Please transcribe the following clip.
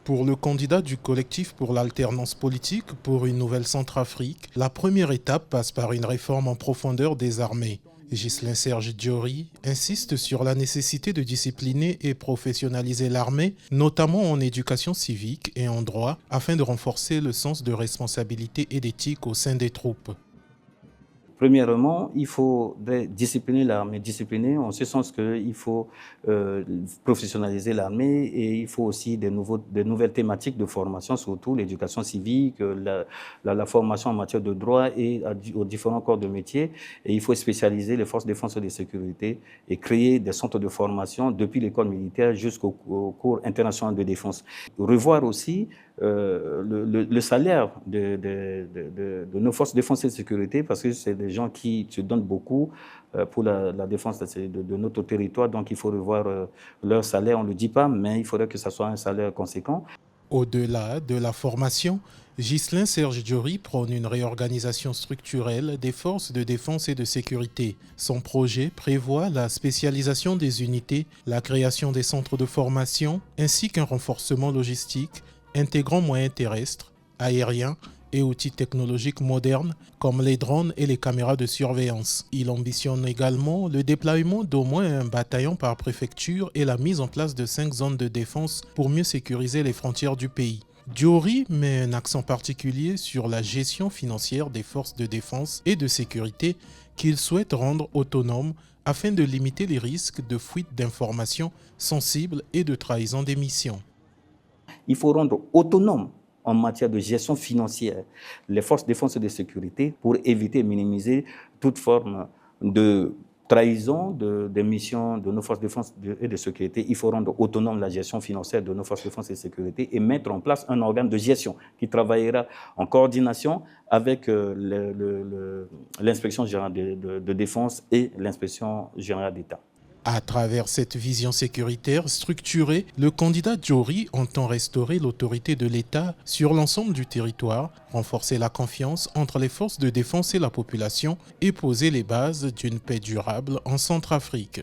Pour le candidat du collectif pour l'alternance politique pour une nouvelle Centrafrique, la première étape passe par une réforme en profondeur des armées. Ghislain Serge Diori insiste sur la nécessité de discipliner et professionnaliser l'armée, notamment en éducation civique et en droit, afin de renforcer le sens de responsabilité et d'éthique au sein des troupes. Premièrement, il faut discipliner l'armée, discipliner en ce sens qu'il faut professionnaliser l'armée et il faut aussi de nouvelles thématiques de formation, surtout l'éducation civique, la formation en matière de droit et aux différents corps de métier. Et il faut spécialiser les forces de défense et de sécurité et créer des centres de formation depuis l'école militaire jusqu'au cours international de défense. Revoir aussi le salaire de nos forces de défense et de sécurité, parce que c'est des gens qui se donnent beaucoup pour la défense de notre territoire. Donc il faut revoir leur salaire, on ne le dit pas, mais il faudrait que ce soit un salaire conséquent. Au-delà de la formation, Ghislain Serge Diori prône une réorganisation structurelle des forces de défense et de sécurité. Son projet prévoit la spécialisation des unités, la création des centres de formation, ainsi qu'un renforcement logistique intégrant moyens terrestres, aériens et outils technologiques modernes comme les drones et les caméras de surveillance. Il ambitionne également le déploiement d'au moins un bataillon par préfecture et la mise en place de 5 zones de défense pour mieux sécuriser les frontières du pays. Diori met un accent particulier sur la gestion financière des forces de défense et de sécurité qu'il souhaite rendre autonomes afin de limiter les risques de fuite d'informations sensibles et de trahison des missions. Il faut rendre autonome en matière de gestion financière les forces de défense et de sécurité pour éviter et minimiser toute forme de trahison des missions de nos forces de défense et de sécurité. Il faut rendre autonome la gestion financière de nos forces de défense et de sécurité et mettre en place un organe de gestion qui travaillera en coordination avec l'inspection générale de défense et l'inspection générale d'État. À travers cette vision sécuritaire structurée, le candidat Diori entend restaurer l'autorité de l'État sur l'ensemble du territoire, renforcer la confiance entre les forces de défense et la population et poser les bases d'une paix durable en Centrafrique.